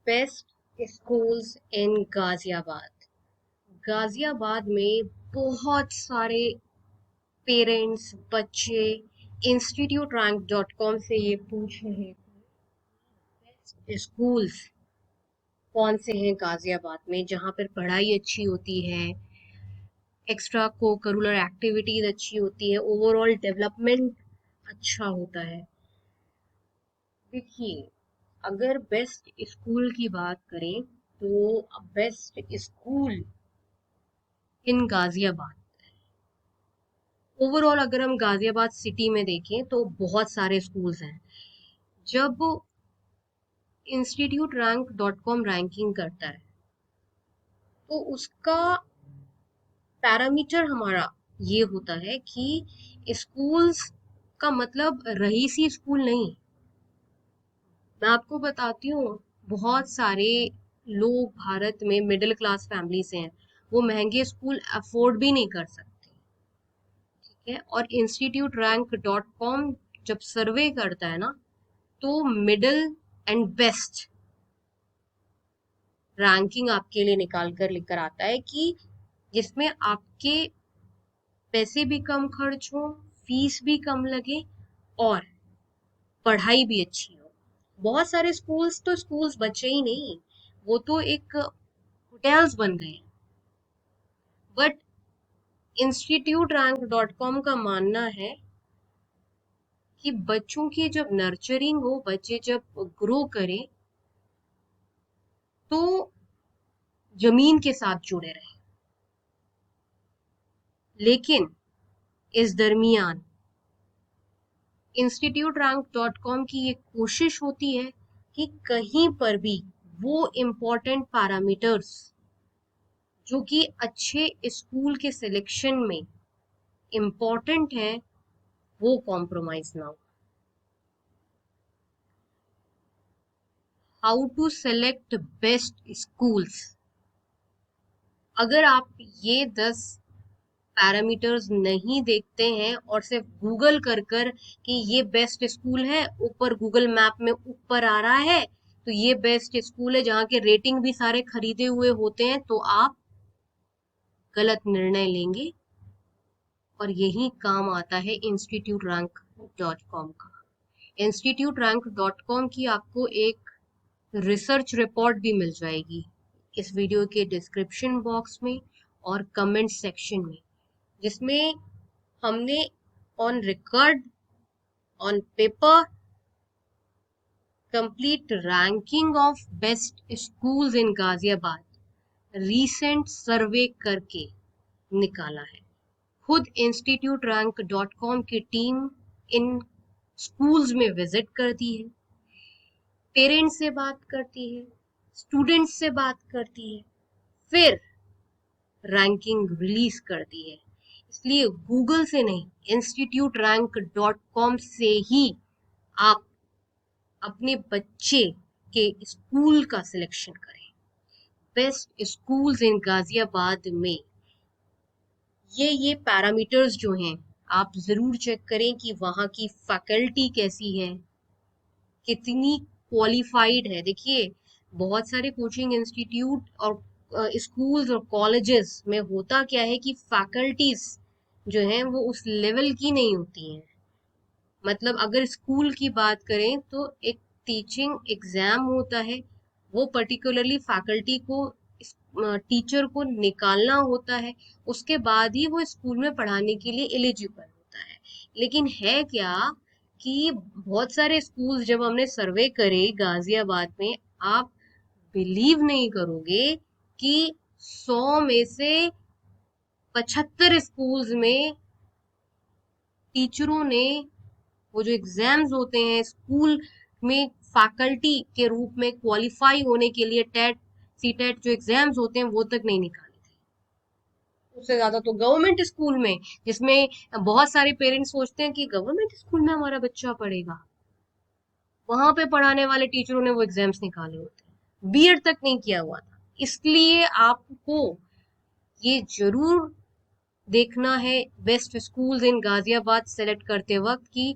Best schools in Ghaziabad. Ghaziabad में बहुत सारे पेरेंट्स, बच्चे इंस्टीट्यूट रैंक डॉट कॉम से ये पूछ रहे हैं स्कूल्स कौन से हैं गाजियाबाद में जहाँ पर पढ़ाई अच्छी होती है, एक्स्ट्रा को करिकुलर एक्टिविटीज अच्छी होती है, ओवरऑल डेवलपमेंट अच्छा होता है। देखिए, अगर बेस्ट स्कूल की बात करें तो बेस्ट स्कूल इन गाजियाबाद, ओवरऑल अगर हम गाजियाबाद सिटी में देखें तो बहुत सारे स्कूल्स हैं। जब institute rank dot com ranking करता है तो उसका पैरामीटर हमारा ये होता है कि स्कूल्स का मतलब रईसी स्कूल नहीं। मैं आपको बताती हूँ, बहुत सारे लोग भारत में मिडिल क्लास फैमिली से हैं, वो महंगे स्कूल अफोर्ड भी नहीं कर सकते। ठीक है, और इंस्टीट्यूट रैंक डॉट कॉम जब सर्वे करता है ना तो मिडिल एंड बेस्ट रैंकिंग आपके लिए निकाल कर लेकर आता है कि जिसमें आपके पैसे भी कम खर्च हो, फीस भी कम लगे और पढ़ाई भी अच्छी हो। बहुत सारे स्कूल्स तो स्कूल्स बचे ही नहीं, वो तो एक होटल्स बन गए। But institute rank dot com का मानना है कि बच्चों की जब नर्चरिंग हो, बच्चे जब ग्रो करें तो जमीन के साथ जुड़े रहे। लेकिन इस दरमियान इंस्टीट्यूट रैंक डॉट कॉम की ये कोशिश होती है कि कहीं पर भी वो इम्पोर्टेंट पैरामीटर्स जो कि अच्छे स्कूल के सिलेक्शन में इम्पोर्टेंट है वो कॉम्प्रोमाइज ना हो। How to select best schools. अगर आप ये 10 पैरामीटर्स नहीं देखते हैं और सिर्फ गूगल कर कर कि ये बेस्ट स्कूल है, ऊपर गूगल मैप में ऊपर आ रहा है तो ये बेस्ट स्कूल है जहाँ के रेटिंग भी सारे खरीदे हुए होते हैं, तो आप गलत निर्णय लेंगे। और यही काम आता है इंस्टीट्यूट रैंक डॉट कॉम का। इंस्टीट्यूट रैंक डॉट कॉम की आपको एक रिसर्च रिपोर्ट भी मिल जाएगी इस वीडियो के डिस्क्रिप्शन बॉक्स में और कमेंट सेक्शन में, जिसमें हमने on record, on paper, complete ranking of best schools in Ghaziabad recent सर्वे करके निकाला है। खुद इंस्टीट्यूट रैंक डॉट कॉम की टीम इन स्कूल्स में विजिट करती है, पेरेंट्स से बात करती है, स्टूडेंट्स से बात करती है, फिर रैंकिंग रिलीज करती है। इसलिए गूगल से नहीं, इंस्टीट्यूट रैंक डॉट कॉम से ही आप अपने बच्चे के स्कूल का सिलेक्शन करें। बेस्ट स्कूल्स इन गाजियाबाद में ये पैरामीटर्स जो हैं आप जरूर चेक करें कि वहाँ की फैकल्टी कैसी है, कितनी क्वालिफाइड है। देखिए, बहुत सारे कोचिंग इंस्टीट्यूट और स्कूल्स और कॉलेजेस में होता क्या है कि फैकल्टीज जो हैं वो उस लेवल की नहीं होती हैं। मतलब अगर स्कूल की बात करें तो एक टीचिंग एग्जाम होता है, वो पर्टिकुलरली फैकल्टी को, टीचर को निकालना होता है, उसके बाद ही वो स्कूल में पढ़ाने के लिए एलिजिबल होता है। लेकिन है क्या कि बहुत सारे स्कूल्स जब हमने सर्वे करे गाजियाबाद में, आप बिलीव नहीं करोगे कि 100 में से 75 स्कूल्स में टीचरों ने वो जो एग्जाम्स होते हैं स्कूल में फैकल्टी के रूप में क्वालिफाई होने के लिए, टेट सीटेट जो एग्जाम्स होते हैं वो तक नहीं निकाले थे। उससे ज्यादा तो गवर्नमेंट स्कूल में, जिसमें बहुत सारे पेरेंट्स सोचते हैं कि गवर्नमेंट स्कूल में हमारा बच्चा पढ़ेगा, वहां पे पढ़ाने वाले टीचरों ने वो एग्जाम्स निकाले होते हैं, बीएड तक नहीं किया हुआ था। इसलिए आपको ये जरूर देखना है best schools in Ghaziabad select करते वक्त कि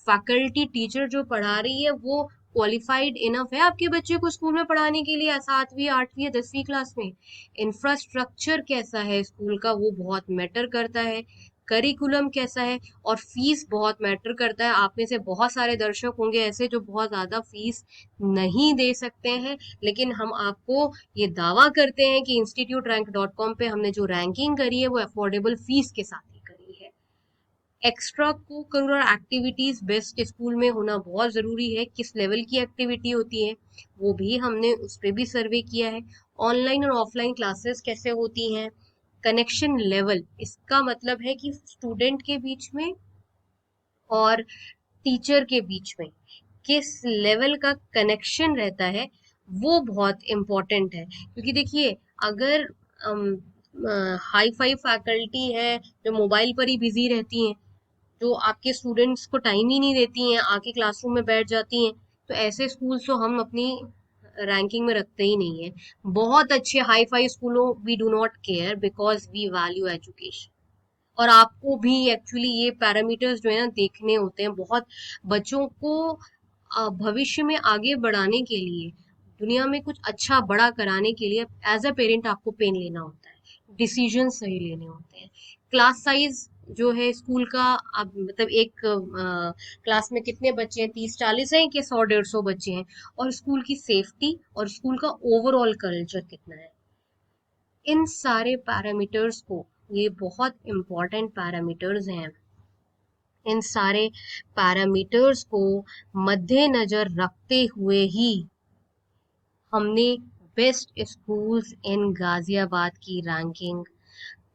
फैकल्टी टीचर जो पढ़ा रही है वो क्वालिफाइड इनफ है आपके बच्चे को स्कूल में पढ़ाने के लिए, 7वीं 8वीं या 10वीं क्लास में? इंफ्रास्ट्रक्चर कैसा है स्कूल का, वो बहुत मैटर करता है। करिकुलम कैसा है, और फीस बहुत मैटर करता है। आप में से बहुत सारे दर्शक होंगे ऐसे जो बहुत ज्यादा फीस नहीं दे सकते हैं, लेकिन हम आपको ये दावा करते हैं कि instituterank.com पे हमने जो रैंकिंग करी है वो अफोर्डेबल फीस के साथ ही करी है। Extra cocurricular activities best school में होना बहुत जरूरी है। किस लेवल की एक्टिविटी होती है वो भी हमने उस पर भी सर्वे किया है। ऑनलाइन और ऑफलाइन क्लासेस कैसे होती हैं। कनेक्शन लेवल, इसका मतलब है कि स्टूडेंट के बीच में और टीचर के बीच में किस लेवल का कनेक्शन रहता है, वो बहुत इम्पोर्टेंट है। क्योंकि देखिए, अगर हाई फाई फैकल्टी है जो मोबाइल पर ही बिजी रहती हैं, जो आपके स्टूडेंट्स को टाइम ही नहीं देती हैं, आके क्लासरूम में बैठ जाती हैं, तो ऐसे स्कूल तो हम अपनी रैंकिंग में रखते ही नहीं है। बहुत अच्छे हाई फाई स्कूलों we do not care because we value education. और आपको भी एक्चुअली ये पैरामीटर्स जो है ना देखने होते हैं। बहुत बच्चों को भविष्य में आगे बढ़ाने के लिए, दुनिया में कुछ अच्छा बड़ा कराने के लिए एज अ पेरेंट आपको पेन लेना होता है, डिसीजन सही लेने होते हैं। क्लास साइज जो है स्कूल का, आप मतलब एक क्लास में कितने बच्चे हैं, 30-40 हैं कि 100-150 बच्चे हैं, और स्कूल की सेफ्टी और स्कूल का ओवरऑल कल्चर कितना है, इन सारे पैरामीटर्स को, ये बहुत इंपॉर्टेंट पैरामीटर्स हैं, इन सारे पैरामीटर्स को मद्देनजर रखते हुए ही हमने बेस्ट स्कूल्स इन गाजियाबाद की रैंकिंग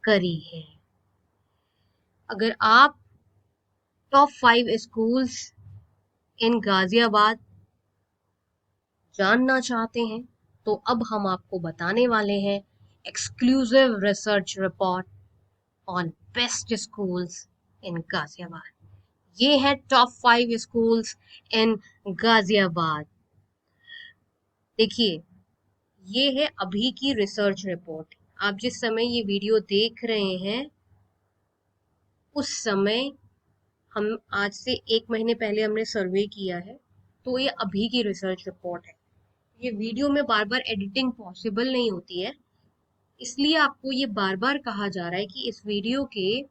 करी है। अगर आप टॉप 5 स्कूल्स इन गाजियाबाद जानना चाहते हैं तो अब हम आपको बताने वाले हैं exclusive research report on best schools in Ghaziabad. ये है टॉप 5 स्कूल्स इन गाजियाबाद। देखिए, ये है अभी की रिसर्च रिपोर्ट। आप जिस समय ये वीडियो देख रहे हैं उस समय, हम आज से 1 महीने पहले हमने सर्वे किया है, तो ये अभी की रिसर्च रिपोर्ट है। ये वीडियो में बार बार एडिटिंग पॉसिबल नहीं होती है, इसलिए आपको ये बार बार कहा जा रहा है कि इस वीडियो के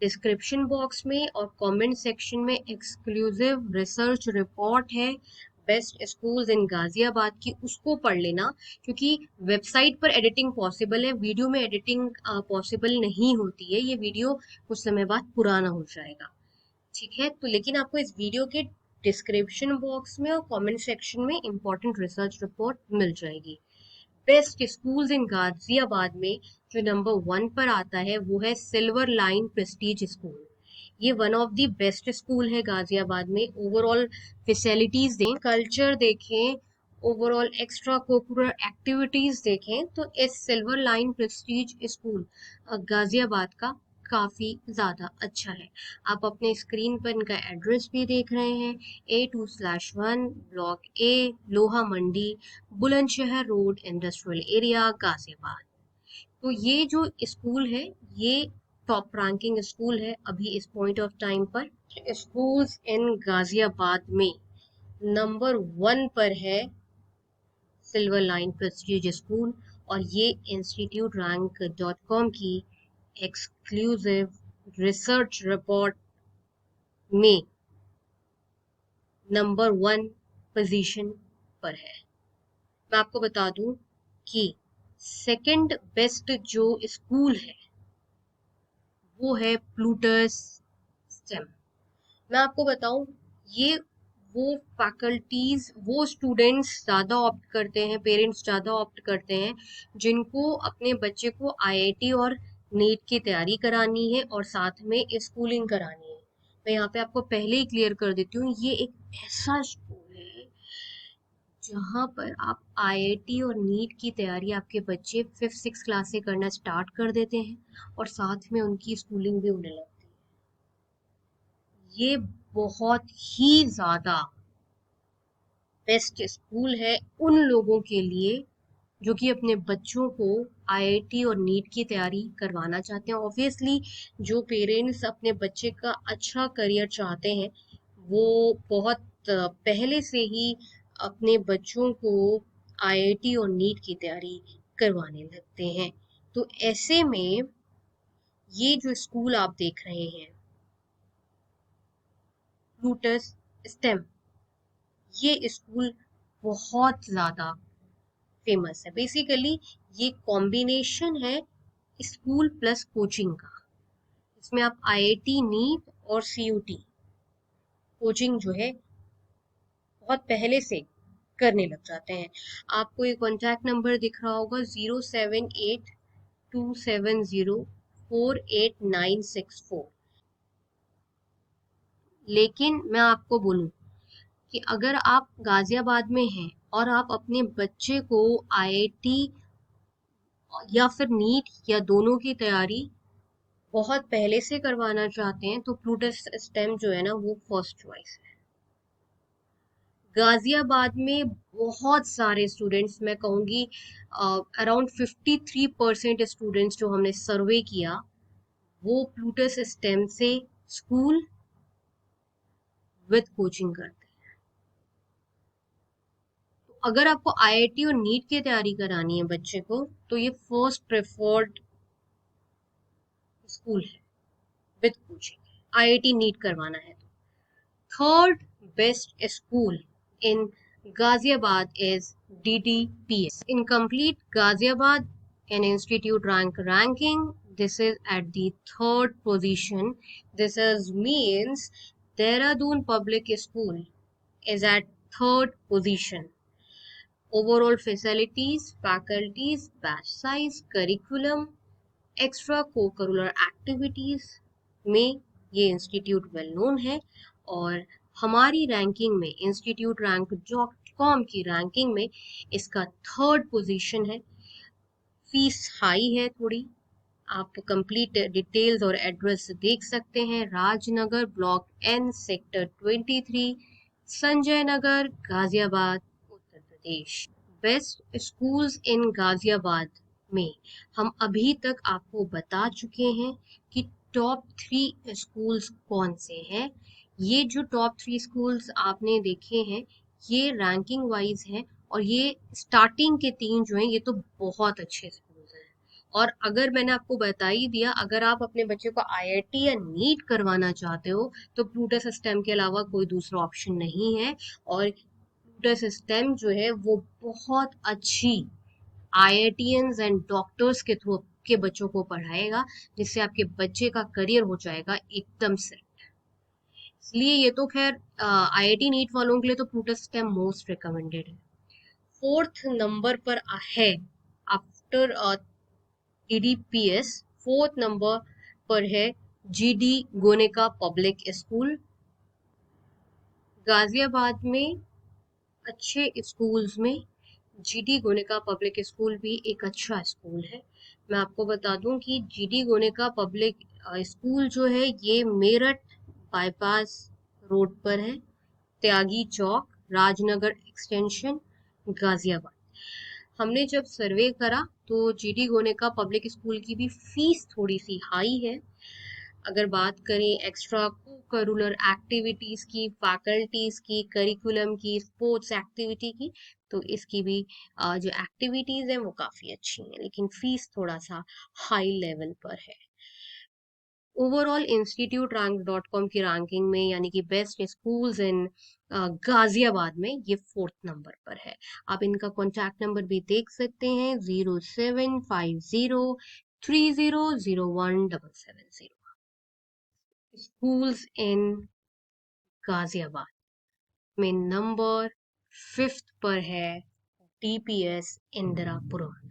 डिस्क्रिप्शन बॉक्स में और कमेंट सेक्शन में एक्सक्लूसिव रिसर्च रिपोर्ट है बेस्ट स्कूल्स इन गाजियाबाद की, उसको पढ़ लेना। क्योंकि वेबसाइट पर एडिटिंग पॉसिबल है, वीडियो में एडिटिंग पॉसिबल नहीं होती है। ये वीडियो कुछ समय बाद पुराना हो जाएगा, ठीक है? तो लेकिन आपको इस वीडियो के डिस्क्रिप्शन बॉक्स में और कमेंट सेक्शन में इंपॉर्टेंट रिसर्च रिपोर्ट मिल जाएगी। बेस्ट स्कूल्स इन गाजियाबाद में जो नंबर 1 पर आता है वो है सिल्वर लाइन प्रेस्टीज स्कूल। ये one of the best school है गाजियाबाद में। ओवरऑल फैसिलिटीज देखें, कल्चर देखें, ओवरऑल एक्स्ट्रा कोकुलर एक्टिविटीज देखें, तो इस silver line Prestige school Ghaziabad का काफी ज्यादा अच्छा है। आप अपने स्क्रीन पर इनका एड्रेस भी देख रहे हैं, A2/1 block A, Loha Mandi, Bulandshahr road, industrial area, Ghaziabad. तो ये जो स्कूल है ये टॉप रैंकिंग स्कूल है अभी इस पॉइंट ऑफ टाइम पर। स्कूल्स इन गाजियाबाद में नंबर 1 पर है सिल्वर लाइन प्रेस्टीज स्कूल, और ये instituterank.com की एक्सक्लूसिव रिसर्च रिपोर्ट में नंबर 1 पोजीशन पर है। मैं आपको बता दूं कि सेकंड बेस्ट जो स्कूल है वो है प्लूटस स्टेम। मैं आपको बताऊं, ये वो फैकल्टीज, वो स्टूडेंट्स ज्यादा ऑप्ट करते हैं, पेरेंट्स ज्यादा ऑप्ट करते हैं जिनको अपने बच्चे को आईआईटी और नीट की तैयारी करानी है और साथ में स्कूलिंग करानी है। मैं यहाँ पे आपको पहले ही क्लियर कर देती हूँ, ये एक ऐसा स्कूल है जहाँ पर आप आईआईटी और नीट की तैयारी आपके बच्चे 5th-6th क्लास से करना स्टार्ट कर देते हैं और साथ में उनकी स्कूलिंग भी होने लगती है। ये बहुत ही ज्यादा बेस्ट स्कूल है उन लोगों के लिए जो कि अपने बच्चों को आईआईटी और नीट की तैयारी करवाना चाहते हैं। ऑब्वियसली जो पेरेंट्स अपने बच्चे का अच्छा करियर चाहते हैं वो बहुत पहले से ही अपने बच्चों को आईआईटी और नीट की तैयारी करवाने लगते हैं। तो ऐसे में ये जो स्कूल आप देख रहे हैं, प्लूटस स्टेम, ये स्कूल बहुत ज्यादा फेमस है। बेसिकली ये कॉम्बिनेशन है स्कूल प्लस कोचिंग का। इसमें आप आईआईटी नीट और सीयूटी कोचिंग जो है बहुत पहले से करने लग जाते हैं। आपको एक कॉन्टैक्ट नंबर दिख रहा होगा 07827048964। लेकिन मैं आपको बोलूं कि अगर आप गाजियाबाद में हैं और आप अपने बच्चे को आईआईटी या फिर नीट या दोनों की तैयारी बहुत पहले से करवाना चाहते हैं, तो प्लूटस स्टेम जो है ना वो फर्स्ट चॉइस है। गाजियाबाद में बहुत सारे स्टूडेंट्स, मैं कहूँगी अराउंड 53% स्टूडेंट्स जो हमने सर्वे किया वो प्लूटस स्टेम से स्कूल विद कोचिंग करते हैं। तो अगर आपको आईआईटी और नीट की तैयारी करानी है बच्चे को, तो ये फर्स्ट प्रेफर्ड स्कूल है विद कोचिंग। आईआईटी नीट करवाना है तो third best school in Ghaziabad is DDPS. In complete Ghaziabad an institute ranking, this is at the third position. This is means Dehradun Public School is at third position. Overall facilities, faculties, batch size, curriculum, extra cocurricular activities में ये institute well known है। और हमारी ranking में, institute rank dot com की ranking में इसका third position है। फीस हाई है थोड़ी, आप कंप्लीट डिटेल्स और एड्रेस देख सकते हैं। Rajnagar block N sector 23, Sanjay Nagar, Ghaziabad, Uttar Pradesh. Best schools in Ghaziabad में हम अभी तक आपको बता चुके हैं कि टॉप 3 स्कूल्स कौन से हैं। ये जो टॉप 3 स्कूल्स आपने देखे हैं ये रैंकिंग वाइज हैं, और ये स्टार्टिंग के 3 जो हैं ये तो बहुत अच्छे स्कूल्स हैं। और अगर मैंने आपको बता ही दिया, अगर आप अपने बच्चे को आईआईटी या नीट करवाना चाहते हो तो प्लूटस स्टेम के अलावा कोई दूसरा ऑप्शन नहीं है। और प्लूटस स्टेम जो है वो बहुत अच्छी आईआईटीएंस एंड डॉक्टर्स के थ्रू के बच्चों को पढ़ाएगा, जिससे आपके बच्चे का करियर हो जाएगा एकदम से। इसलिए ये तो खैर आईआईटी नीट वालों के लिए तो प्लूटस स्टेम मोस्ट रिकमेंडेड है। फोर्थ नंबर पर है आफ्टर डीडीपीएस, फोर्थ नंबर पर है जीडी गोनेका पब्लिक स्कूल। गाजियाबाद में अच्छे स्कूल्स में जीडी गोनेका पब्लिक स्कूल भी एक अच्छा स्कूल है। मैं आपको बता दूं कि जीडी गोनेका पब्लिक स्कूल जो है ये मेरठ बाईपास रोड पर है, त्यागी चौक, राजनगर एक्सटेंशन, गाजियाबाद। हमने जब सर्वे करा तो जीडी गोनेका पब्लिक स्कूल की भी फीस थोड़ी सी हाई है। अगर बात करें एक्स्ट्रा कोकरिकुलर एक्टिविटीज की, फैकल्टीज की, करिकुलम की, स्पोर्ट्स एक्टिविटी की, तो इसकी भी जो एक्टिविटीज हैं वो काफी अच्छी हैं, लेकिन फीस थोड़ा सा हाई लेवल पर है। Overall institute rank dot com की रैंकिंग में, यानी कि बेस्ट स्कूल्स इन गाजियाबाद में ये फोर्थ नंबर पर है। आप इनका कॉन्टैक्ट नंबर भी देख सकते हैं 0750300177। स्कूल्स इन गाजियाबाद में नंबर 5th पर है डीपीएस इंदिरापुरम।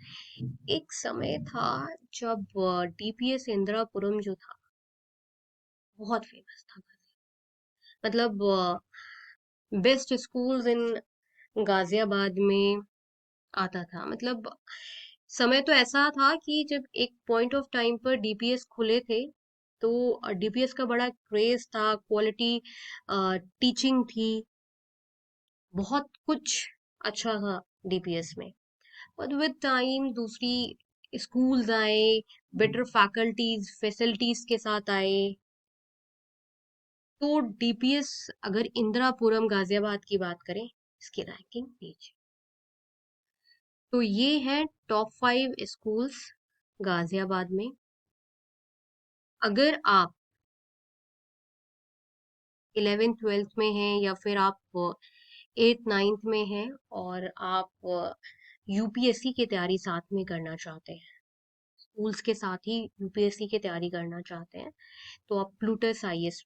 एक समय था जब डीपीएस इंदिरापुरम जो था बहुत फेमस था। मतलब बेस्ट स्कूल्स इन गाजियाबाद में आता था। मतलब समय तो ऐसा था कि जब एक पॉइंट ऑफ टाइम पर डीपीएस खुले थे तो डीपीएस का बड़ा क्रेज था, क्वालिटी टीचिंग थी, बहुत कुछ अच्छा था डीपीएस में। और विद टाइम दूसरी स्कूल्स आए, बेटर फैकल्टीज फैसिलिटीज के साथ आए, तो डीपीएस अगर इंदिरापुरम गाजियाबाद की बात करें, इसकी रैंकिंग नीचे। तो ये है टॉप 5 स्कूल्स गाजियाबाद में। अगर आप 11th 12th में हैं या फिर आप 8th 9th में हैं और आप यूपीएससी की तैयारी साथ में करना चाहते हैं, स्कूल्स के साथ ही यूपीएससी की तैयारी करना चाहते हैं, तो आप प्लूटस आईएएस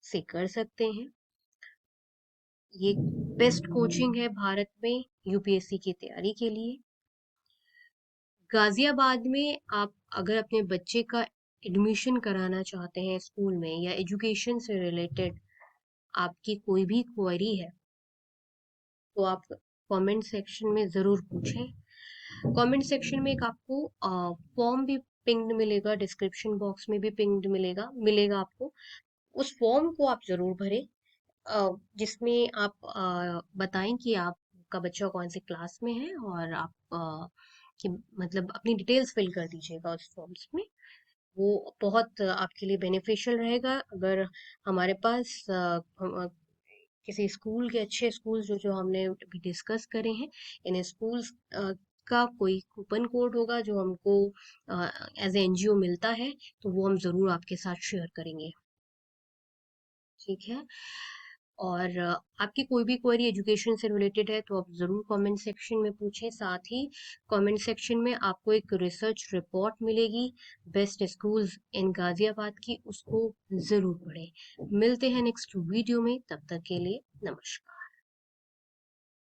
से कर सकते हैं। ये बेस्ट कोचिंग है भारत में यूपीएससी की तैयारी के लिए। गाजियाबाद में आप अगर अपने बच्चे का एडमिशन कराना चाहते हैं स्कूल में या एजुकेशन से रिलेटेड आपकी कोई भी क्वेरी है, तो आप कमेंट सेक्शन में ज़रूर पूछें। कमेंट सेक्शन में एक आपको फॉर्म भी पिंग्ड मिलेगा, डिस्क्रिप्शन बॉक्स में भी पिंग्ड मिलेगा आपको। उस फॉर्म को आप ज़रूर भरें, जिसमें आप बताएं कि आपका बच्चा कौन सी क्लास में है और आप कि मतलब अपनी डिटेल्स फिल कर दीजिएगा उस फॉर्म्स में। वो बहुत आपके लिए बेनिफिशियल रहेगा। अगर हमारे पास किसी स्कूल के अच्छे स्कूल जो हमने अभी डिस्कस करे हैं, इन स्कूल्स का कोई कूपन कोड होगा जो हमको एज ए एनजीओ मिलता है, तो वो हम ज़रूर आपके साथ शेयर करेंगे। ठीक है। और आपकी कोई भी क्वेरी एजुकेशन से रिलेटेड है तो आप ज़रूर कमेंट सेक्शन में पूछें। साथ ही कमेंट सेक्शन में आपको एक रिसर्च रिपोर्ट मिलेगी बेस्ट स्कूल्स इन गाजियाबाद की, उसको ज़रूर पढ़ें। मिलते हैं नेक्स्ट वीडियो में, तब तक के लिए नमस्कार।